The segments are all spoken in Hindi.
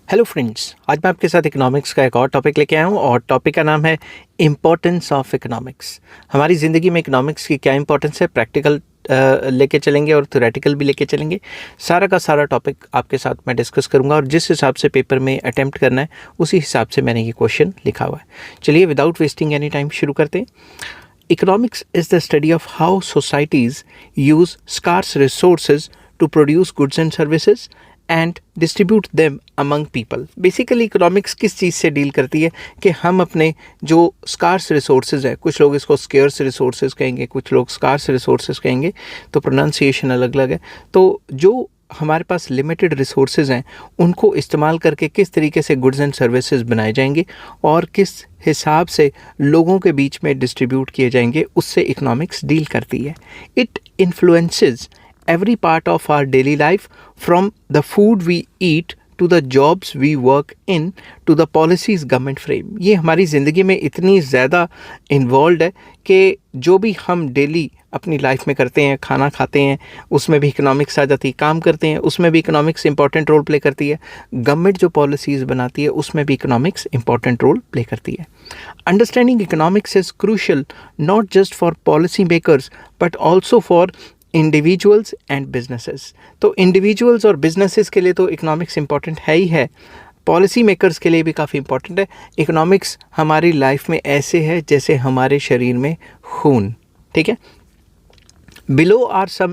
हेलो फ्रेंड्स, आज मैं आपके साथ इकोनॉमिक्स का एक और टॉपिक लेके आया हूँ और टॉपिक का नाम है इम्पोर्टेंस ऑफ इकोनॉमिक्स। हमारी ज़िंदगी में इकोनॉमिक्स की क्या इंपॉर्टेंस है, प्रैक्टिकल लेके चलेंगे और थ्योरेटिकल भी लेके चलेंगे। सारा का सारा टॉपिक आपके साथ मैं डिस्कस करूँगा और जिस हिसाब से पेपर में अटैम्प्ट करना है उसी हिसाब से मैंने ये क्वेश्चन लिखा हुआ है। चलिए विदाउट वेस्टिंग एनी टाइम शुरू करते हैं। Economics is the study of how societies use scarce resources to produce goods and services and distribute them among people. Basically economics किस चीज़ से डील करती है कि हम अपने जो scarce resources है, कुछ लोग इसको scarce resources कहेंगे, कुछ लोग scarce resources कहेंगे, तो प्रोनाउंसिएशन अलग अलग है। तो जो हमारे पास लिमिटेड रिसोर्सेज हैं उनको इस्तेमाल करके किस तरीके से गुड्स एंड सर्विसेज बनाए जाएंगे और किस हिसाब से लोगों के बीच में डिस्ट्रीब्यूट किए जाएंगे, उससे इकोनॉमिक्स डील करती है। It influences every part of our daily life from the food we eat to the jobs we work in to the policies government frame. ये हमारी ज़िंदगी में इतनी ज़्यादा इन्वॉल्व है कि जो भी हम डेली अपनी लाइफ में करते हैं, खाना खाते हैं, उसमें भी इकोनॉमिक्स आ जाती है, काम करते हैं उसमें भी इकोनॉमिक्स इंपॉर्टेंट रोल प्ले करती है, गवर्नमेंट जो पॉलिसीज़ बनाती है उसमें भी इकोनॉमिक्स इंपॉर्टेंट रोल प्ले करती है। Understanding economics is crucial not just for policy makers but also for individuals and businesses. तो इंडिविजुअल्स और बिजनेसेस के लिए तो इकोनॉमिक्स इंपॉर्टेंट है ही है, पॉलिसी मेकर्स के लिए भी काफ़ी इंपॉर्टेंट है। इकोनॉमिक्स हमारी लाइफ में ऐसे है जैसे हमारे शरीर में खून, ठीक है। Below are some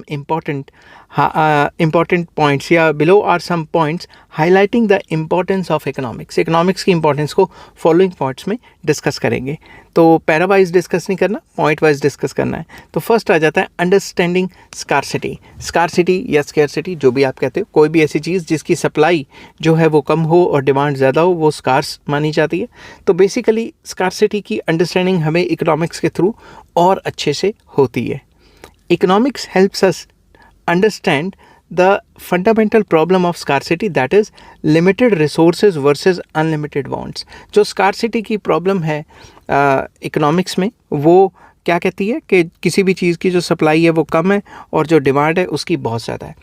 important points या below are some points highlighting the importance of economics. Economics की इंपॉर्टेंस को फॉलोइंग पॉइंट्स में डिस्कस करेंगे। तो पैरा वाइज डिस्कस नहीं करना, पॉइंट वाइज डिस्कस करना है। तो फर्स्ट आ जाता है अंडरस्टैंडिंग स्कार्सिटी। स्कार्सिटी या स्केर्सिटी जो भी आप कहते हो, कोई भी ऐसी चीज़ जिसकी सप्लाई जो है वो कम हो और डिमांड ज़्यादा हो वो स्कार्स मानी जाती है। तो बेसिकली स्कार्सिटी की अंडरस्टैंडिंग हमें इकोनॉमिक्स के थ्रू और अच्छे से होती है। Economics helps us understand the fundamental problem of scarcity, that is limited resources versus unlimited wants. जो scarcity की प्रॉब्लम है इकोनॉमिक्स में, वो क्या कहती है कि किसी भी चीज़ की जो सप्लाई है वो कम है और जो डिमांड है उसकी बहुत ज़्यादा है,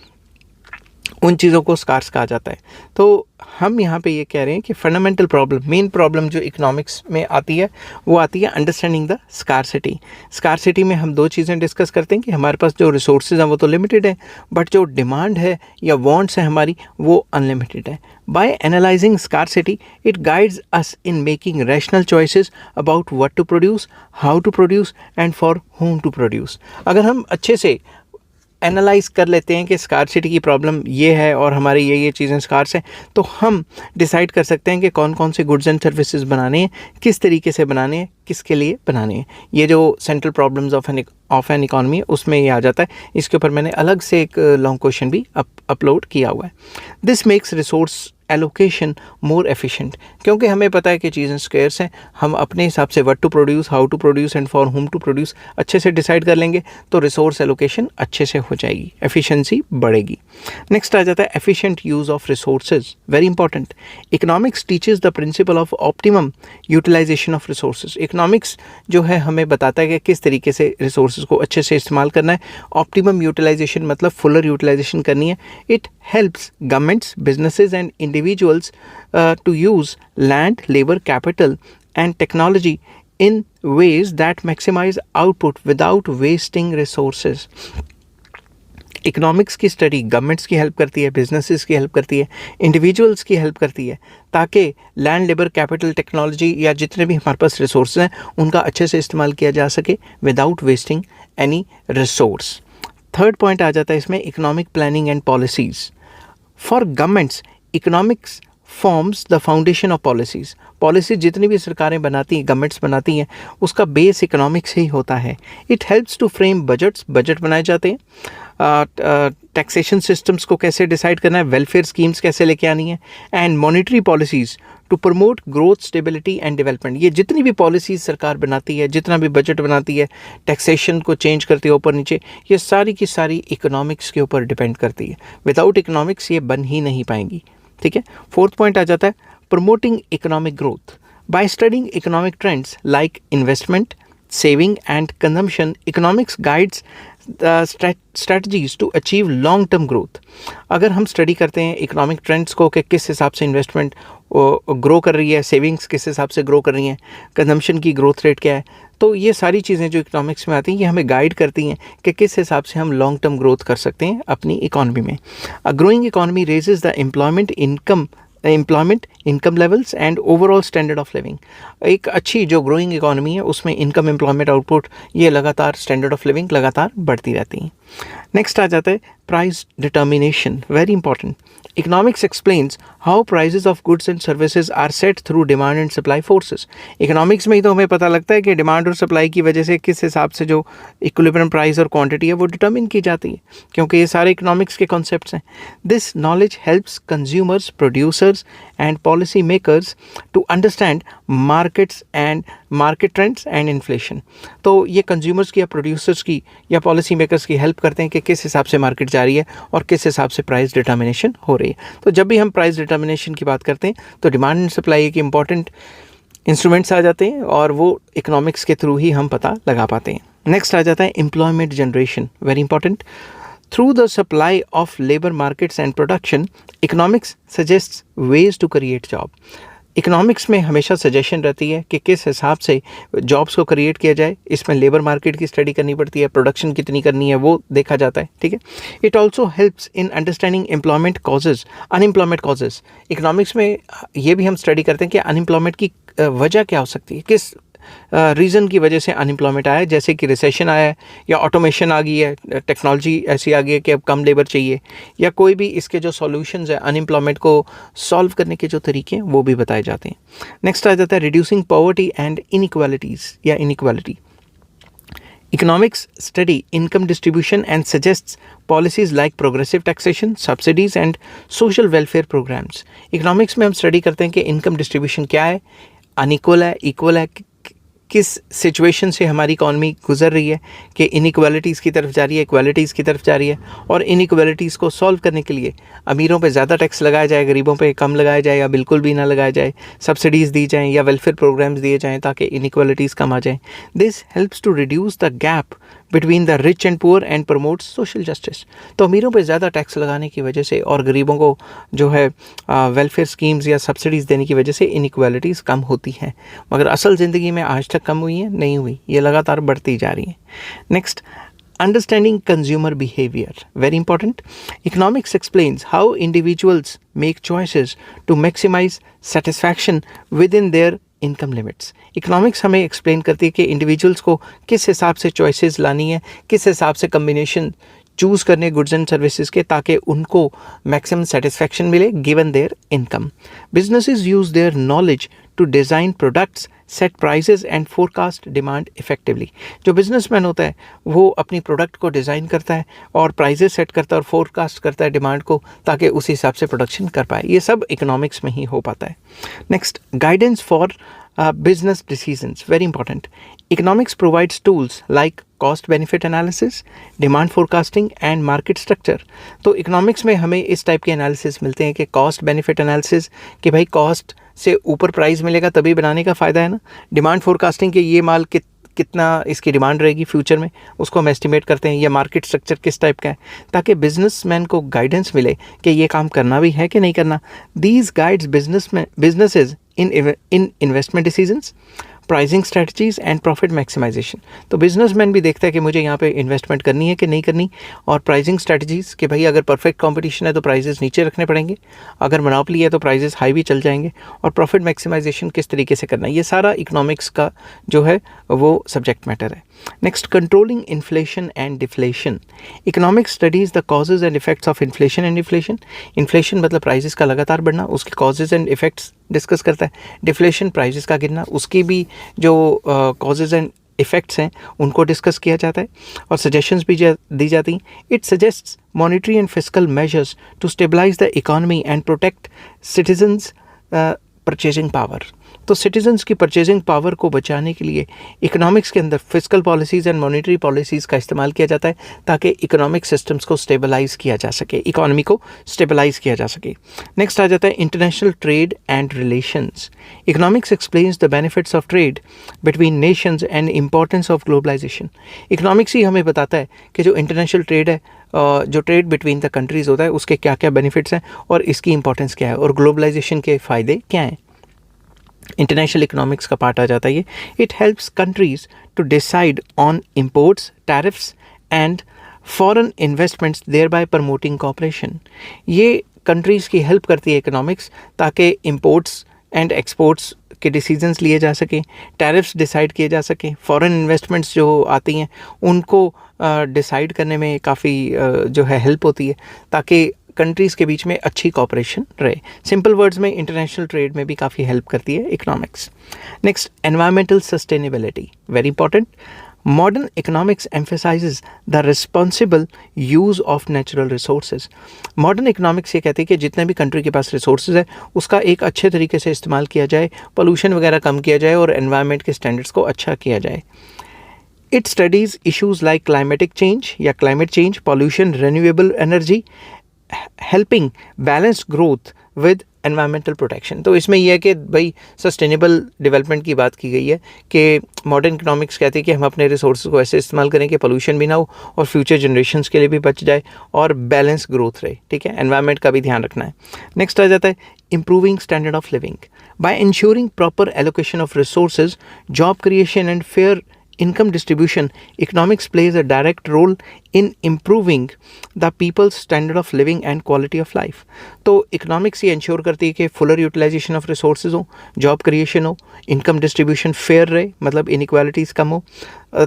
उन चीज़ों को स्कार्स कहा जाता है। तो हम यहाँ पे ये कह रहे हैं कि फंडामेंटल प्रॉब्लम, मेन प्रॉब्लम जो इकोनॉमिक्स में आती है वो आती है अंडरस्टैंडिंग द स्कार्सिटी। स्कार्सिटी में हम दो चीज़ें डिस्कस करते हैं कि हमारे पास जो रिसोर्सेज हैं वो तो लिमिटेड है, बट जो डिमांड है या वांट्स है हमारी वो अनलिमिटेड है। By analysing scarcity it guides us in making rational choices about what to produce, how to produce and for whom to produce. अगर हम अच्छे से एनालाइज कर लेते हैं कि स्कार्सिटी की प्रॉब्लम ये है और हमारी ये चीज़ें स्कार्स हैं, तो हम डिसाइड कर सकते हैं कि कौन कौन से गुड्स एंड सर्विसेज बनाने हैं, किस तरीके से बनाने हैं, किसके लिए बनाने हैं। ये जो central problems of N economy उसमें ये आ जाता है। इसके ऊपर मैंने अलग से एक लॉन्ग क्वेश्चन भी अपलोड किया हुआ है। This makes resource allocation more efficient, क्योंकि हमें पता है कि चीज़ें स्केर्स हैं, हम अपने हिसाब से what to produce, how to produce and for whom to produce अच्छे से डिसाइड कर लेंगे तो रिसोर्स एलोकेशन अच्छे से हो जाएगी, एफिशिएंसी बढ़ेगी। नेक्स्ट आ जाता है efficient use of resources, very important. Economics teaches the principle of optimum utilisation of resources. Economics जो है हमें बताता है कि किस तरीके से रिसोर्सेज को अच्छे से इस्तेमाल करना है। ऑप्टिमम यूटिलाइजेशन मतलब फुलर यूटिलाइजेशन करनी है। It helps governments, businesses and individuals to use land, labor, capital and technology in ways that maximize output without wasting resources. Economics की स्टडी गवर्नमेंट्स की हेल्प करती है, बिजनेसेस की हेल्प करती है, इंडिविजुअल्स की हेल्प करती है, ताकि लैंड, लेबर, कैपिटल, टेक्नोलॉजी या जितने भी हमारे पास रिसोर्स हैं उनका अच्छे से इस्तेमाल किया जा सके without wasting any resource. Third point आ जाता है इसमें economic planning and policies. For governments economics forms the foundation of policies. Policy जितनी भी सरकारें बनाती हैं, गवर्नमेंट्स बनाती हैं, उसका बेस इकोनॉमिक्स ही होता है। It helps to frame budgets, budget बनाए जाते हैं। टैक्सेशन सिस्टम्स को कैसे डिसाइड करना है, वेलफेयर स्कीम्स कैसे लेके आनी है, and monetary policies to promote growth, stability and development. ये जितनी भी पॉलिसीज़ सरकार बनाती है, जितना भी बजट बनाती है, टैक्सेशन को चेंज करती है ऊपर नीचे, ये सारी की सारी इकोनॉमिक्स के ऊपर डिपेंड करती है। विदाउट इकोनॉमिक्स ये बन ही नहीं पाएंगी, ठीक है। फोर्थ पॉइंट आ जाता है promoting economic growth. By studying economic trends like investment, saving and consumption, economics guides the strategies to achieve long term growth. अगर हम स्टडी करते हैं इकोनॉमिक ट्रेंड्स को कि किस हिसाब से इन्वेस्टमेंट ग्रो कर रही है, सेविंग्स किस हिसाब से ग्रो कर रही हैं, कंजम्पशन की ग्रोथ रेट क्या है, तो ये सारी चीज़ें जो इकोनॉमिक्स में आती हैं ये हमें गाइड करती हैं कि किस हिसाब से हम लॉन्ग टर्म ग्रोथ कर सकते हैं अपनी इकॉनमी में। A growing economy raises the employment income levels and overall standard of living. एक अच्छी जो ग्रोइंग इकॉनमी है उसमें इनकम, एम्प्लॉयमेंट, आउटपुट, ये लगातार स्टैंडर्ड ऑफ लिविंग लगातार बढ़ती रहती हैं। नेक्स्ट आ जाता है price determination, very important. Economics explains how prices of goods and services are set through demand and supply forces. Economics में ही तो हमें पता लगता है कि डिमांड और सप्लाई की वजह से किस हिसाब से जो इक्विलिब्रियम प्राइस और क्वांटिटी है वो डिटर्मिन की जाती है, क्योंकि ये सारे इकोनॉमिक्स के कॉन्सेप्ट्स हैं। This knowledge helps consumers, producers and policy makers to understand markets and market trends and inflation. तो ये कंज्यूमर्स की या प्रोड्यूसर्स की या पॉलिसी मेकर्स की हेल्प करते हैं कि किस हिसाब से मार्केट जा रही है और किस हिसाब से प्राइस डिटर्मिनेशन हो रही है। तो जब भी हम प्राइस डिटर्मिनेशन की बात करते हैं तो डिमांड एंड सप्लाई एक इम्पॉर्टेंट इंस्ट्रूमेंट्स आ जाते हैं और वो इकोनॉमिक्स के थ्रू ही हम पता लगा पाते हैं। नेक्स्ट आ जाता है employment generation, very important. Through the supply of labor markets and production, economics suggests ways to create job. Economics में हमेशा सजेशन रहती है कि किस हिसाब से जॉब्स को क्रिएट किया जाए। इसमें लेबर मार्केट की स्टडी करनी पड़ती है, प्रोडक्शन कितनी करनी है वो देखा जाता है, ठीक है। It also helps in understanding employment causes, unemployment causes. Economics में ये भी हम स्टडी करते हैं कि अनएम्प्लॉयमेंट की वजह क्या हो सकती है, किस रीज़न की वजह से अनएम्प्लॉयमेंट आया है, जैसे कि रिसेशन आया है या ऑटोमेशन आ गई है, टेक्नोलॉजी ऐसी आ गई है कि अब कम लेबर चाहिए, या कोई भी इसके जो सॉल्यूशंस है अनएम्प्लॉयमेंट को सॉल्व करने के जो तरीके हैं वो भी बताए जाते हैं। नेक्स्ट आ जाता है रिड्यूसिंग पॉवर्टी एंड इनइक्वालिटीज़ या inequality. Economics study income distribution and suggests policies like progressive taxation, subsidies and social welfare programs. Economics में हम स्टडी करते हैं कि इनकम डिस्ट्रीब्यूशन क्या है, अनइक्वल है, इक्वल है, किस सिचुएशन से हमारी इकॉनमी गुजर रही है कि इनइक्वालिटीज़ की तरफ जा रही है, इक्वालिटीज़ की तरफ जा रही है, और इनइक्वालिटीज़ को सॉल्व करने के लिए अमीरों पे ज़्यादा टैक्स लगाया जाए, गरीबों पे कम लगाया जाए या बिल्कुल भी ना लगाया जाए, सब्सिडीज़ दी जाएँ या वेलफेयर प्रोग्राम्स दिए जाएँ ताकि इनइक्वालिटीज़ कम आ जाएँ। This helps to reduce the gap between the rich and poor and promotes social justice. तो अमीरों पे ज़्यादा टैक्स लगाने की वजह से और गरीबों को जो है वेलफेयर स्कीम्स या सब्सिडीज़ देने की वजह से इनइक्वालिटीज़ कम होती हैं, मगर असल ज़िंदगी में आज तक कम हुई हैं नहीं हुई, ये लगातार बढ़ती जा रही हैं। Next, understanding consumer behavior, very important. Economics explains how individuals make choices to maximize satisfaction within their income limits. Economics हमें एक्सप्लेन करती है कि इंडिविजुअल्स को किस हिसाब से चॉइसेस लानी है, किस हिसाब से कम्बिनेशन चूज़ करने गुड्स एंड सर्विसेज के ताकि उनको मैक्सिमम सेटिस्फैक्शन मिले given their income. Businesses use their knowledge to design products, set prices and forecast demand effectively. जो बिजनेसमैन होता है वो अपनी प्रोडक्ट को डिज़ाइन करता है और प्राइसेस सेट करता है और फोरकास्ट करता है डिमांड को ताकि उस हिसाब से प्रोडक्शन कर पाए। ये सब इकोनॉमिक्स में ही हो पाता है। Next, guidance for business decisions, very important. Economics provides tools like cost benefit analysis, demand forecasting and market structure. तो इकोनॉमिक्स में हमें इस टाइप के एनालिसिस मिलते हैं कि कॉस्ट बेनिफिट एनालिसिस कि भाई कॉस्ट से ऊपर प्राइस मिलेगा तभी बनाने का फ़ायदा है ना। डिमांड फोरकास्टिंग कि ये माल कितना इसकी डिमांड रहेगी फ्यूचर में, उसको हम एस्टिमेट करते हैं। या मार्केट स्ट्रक्चर किस टाइप का है ताकि बिजनेसमैन को गाइडेंस मिले कि ये काम करना भी है कि नहीं करना। These guides businesses in investment decisions, pricing strategies and profit maximisation. तो बिजनेसमैन भी देखता है कि मुझे यहाँ पे इन्वेस्टमेंट करनी है कि नहीं करनी, और प्राइसिंग स्ट्रेटजीज कि भाई अगर परफेक्ट कंपटीशन है तो प्राइसेस नीचे रखने पड़ेंगे, अगर मोनोपोली है तो प्राइसेस हाई भी चल जाएंगे, और प्रॉफिट मैक्सिमाइजेशन किस तरीके से करना है, ये सारा इकोनॉमिक्स का जो है वो सब्जेक्ट मैटर है। Next, controlling inflation and deflation. Economics studies the causes and effects of inflation and deflation. Inflation मतलब प्राइसेस का लगातार बढ़ना, उसके कॉजेज एंड इफेक्ट्स डिस्कस करता है। डिफ्लेशन प्राइसेस का गिरना, उसकी भी जो कॉजेज एंड इफेक्ट्स हैं उनको डिस्कस किया जाता है और सजेशंस भी दी जाती हैं। It suggests monetary and fiscal measures to stabilise the economy and protect citizens purchasing power. तो सिटीजन्स की परचेजिंग पावर को बचाने के लिए इकोनॉमिक्स के अंदर physical policies and monetary policies का इस्तेमाल किया जाता है ताकि इकोनॉमिक सिस्टम्स को स्टेबलाइज किया जा सके, इकोनॉमी को स्टेबलाइज किया जा सके। नेक्स्ट आ जाता है international trade and relations. Economics explains the benefits of trade between nations and importance of globalisation. Economics ही हमें बताता है कि जो इंटरनेशनल ट्रेड है, जो ट्रेड बिटवीन द कंट्रीज़ होता है, उसके क्या क्या बेनिफिट्स हैं और इसकी इंपॉर्टेंस क्या है और ग्लोबलाइजेशन के फ़ायदे क्या हैं। इंटरनेशनल इकोनॉमिक्स का पार्ट आ जाता है ये। It helps countries to decide on imports, tariffs and foreign investments, thereby promoting cooperation. ये कंट्रीज़ की हेल्प करती है इकोनॉमिक्स ताकि इम्पोर्ट्स एंड एक्सपोर्ट्स के डिसीजंस लिए जा सकें, टैरिफ्स डिसाइड किए जा सकें, फॉरेन इन्वेस्टमेंट्स जो आती हैं उनको डिसाइड करने में काफ़ी जो है हेल्प होती है ताकि कंट्रीज़ के बीच में अच्छी कॉपरेशन रहे। सिंपल वर्ड्स में इंटरनेशनल ट्रेड में भी काफ़ी हेल्प करती है economics. Next, environmental sustainability, very important. Modern economics emphasises the responsible use of natural resources. Modern economics ये कहती है कि जितने भी कंट्री के पास रिसोर्सेज है उसका एक अच्छे तरीके से इस्तेमाल किया जाए, पोल्यूशन वगैरह कम किया जाए और एनवायरनमेंट के स्टैंडर्ड्स को अच्छा किया जाए। It studies issues like climatic change या climate change, pollution, renewable energy, helping balanced growth with environmental protection। तो इसमें यह है कि भाई सस्टेनेबल डेवलपमेंट की बात की गई है कि मॉडर्न इकोनॉमिक्स कहती है कि हम अपने रिसोर्स को ऐसे इस्तेमाल करें कि पोल्यूशन भी ना हो और फ्यूचर जनरेशन्स के लिए भी बच जाए और बैलेंस ग्रोथ रहे। ठीक है, एनवायरनमेंट का भी ध्यान रखना है। नेक्स्ट आ जाता है improving standard of living by ensuring proper allocation of resources, job creation and fair income distribution. Economics plays a direct role in improving the people's standard of living and quality of life। तो इकोनॉमिक्स ये इंश्योर करती है कि फुलर यूटिलाइजेशन ऑफ रिसोर्सेज हो, जॉब क्रिएशन हो, इनकम डिस्ट्रीब्यूशन फेयर रहे, मतलब इनइक्वालिटीज़ कम हो,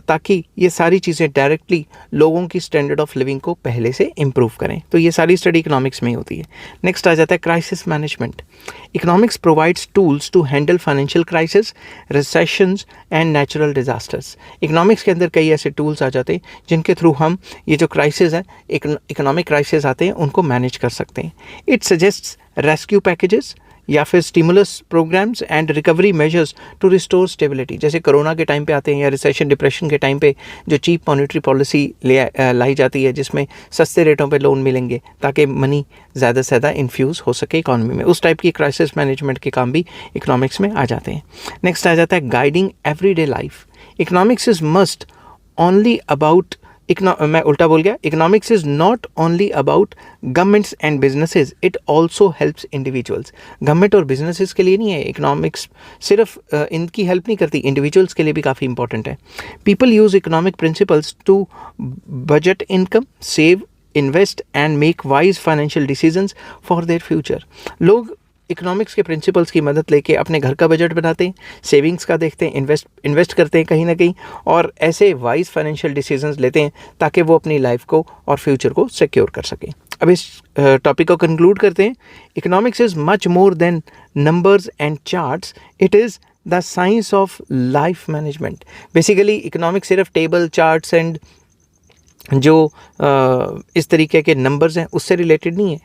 ताकि ये सारी चीज़ें डायरेक्टली लोगों की स्टैंडर्ड ऑफ लिविंग को पहले से इम्प्रूव करें। तो ये सारी स्टडी इकोनॉमिक्स में ही होती है। नेक्स्ट आ जाता है crisis management. Economics provides tools to handle financial crisis, recessions and natural disasters. Economics के अंदर कई ऐसे टूल्स आ जाते हैं जिनके थ्रू हम ये जो क्राइसिस है, इकोनॉमिक क्राइसिस आते हैं, उनको मैनेज कर सकते हैं। इट सजेस्ट्स रेस्क्यू पैकेजेस या फिर stimulus programmes and recovery measures to restore stability. जैसे कोरोना के टाइम पे आते हैं या रिसेशन डिप्रेशन के टाइम पे जो चीप मॉनेटरी पॉलिसी लाई जाती है जिसमें सस्ते रेटों पे लोन मिलेंगे ताकि मनी ज़्यादा से ज़्यादा इन्फ्यूज़ हो सके इकॉनमी में। उस टाइप की क्राइसिस मैनेजमेंट के काम भी इकोनॉमिक्स में आ जाते हैं। नेक्स्ट आ जाता है guiding everyday life. Economics is must only about, मैं उल्टा बोल गया, economics is not only about governments and businesses, it also helps individuals. Government और बिजनेसेस के लिए नहीं है इकोनॉमिक्स, सिर्फ इनकी हेल्प नहीं करती, इंडिविजुअल्स के लिए भी काफ़ी इंपॉर्टेंट है। People use economic principles to budget income, save, invest and make wise financial decisions for their future. लोग इकोनॉमिक्स के प्रिंसिपल्स की मदद लेके अपने घर का बजट बनाते हैं, सेविंग्स का देखते हैं, इन्वेस्ट करते हैं कहीं ना कहीं और ऐसे वाइज फाइनेंशियल डिसीजंस लेते हैं ताकि वो अपनी लाइफ को और फ्यूचर को सिक्योर कर सकें। अब इस टॉपिक को कंक्लूड करते हैं। Economics is much more than numbers and charts, it is the science of life management. Basically economics सिर्फ टेबल, चार्ट्स एंड जो इस तरीके के नंबर्स हैं उससे रिलेटेड नहीं है।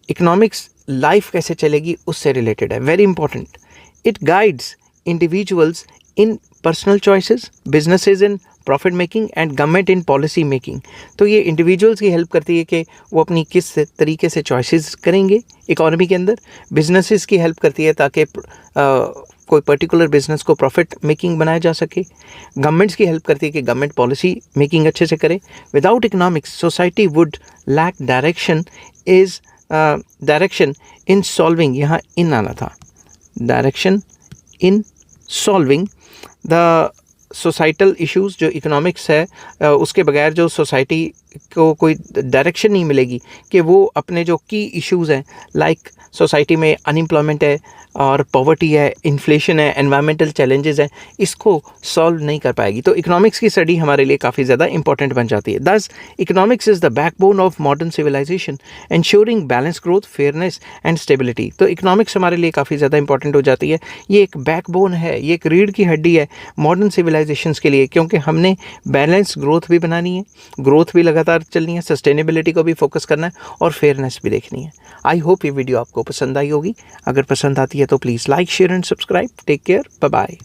इकोनॉमिक्स लाइफ कैसे चलेगी उससे रिलेटेड है, very important. It guides individuals in personal choices, businesses in profit making and government in policy making. तो ये इंडिविजुअल्स की हेल्प करती है कि वो अपनी किस तरीके से चॉइसेस करेंगे इकोनॉमी के अंदर। बिजनेसेस की हेल्प करती है ताकि कोई पर्टिकुलर बिजनेस को प्रॉफिट मेकिंग बनाया जा सके। गवर्नमेंट्स की हेल्प करती है कि गवर्नमेंट पॉलिसी मेकिंग अच्छे से करे। Without economics society would lack direction in solving, यहाँ इन आना था, direction in solving the societal issues. जो इकोनॉमिक्स है उसके बगैर जो सोसाइटी को कोई डायरेक्शन नहीं मिलेगी कि वो अपने जो की इश्यूज़ हैं, लाइक सोसाइटी में अनएम्प्लॉयमेंट है और पॉवर्टी है, इन्फ्लेशन है, एनवायरमेंटल चैलेंजेस हैं, इसको सॉल्व नहीं कर पाएगी। तो इकोनॉमिक्स की स्टडी हमारे लिए काफ़ी ज़्यादा इंपॉर्टेंट बन जाती है। Thus economics is the backbone of modern civilisation, ensuring balance, growth, fairness and stability. तो इकोनॉमिक्स हमारे लिए काफ़ी ज़्यादा इंपॉर्टेंट हो जाती है। ये एक बैकबोन है, ये एक रीढ़ की हड्डी है मॉडर्न सिविलाइजेशंस के लिए, क्योंकि हमने बैलेंस ग्रोथ भी बनानी है, ग्रोथ भी लगातार चलनी है, सस्टेनेबिलिटी को भी फोकस करना है और फेयरनेस भी देखनी है। आई होप ये वीडियो आपको पसंद आई होगी। अगर पसंद आती है है तो please like share and subscribe. Take care, bye bye.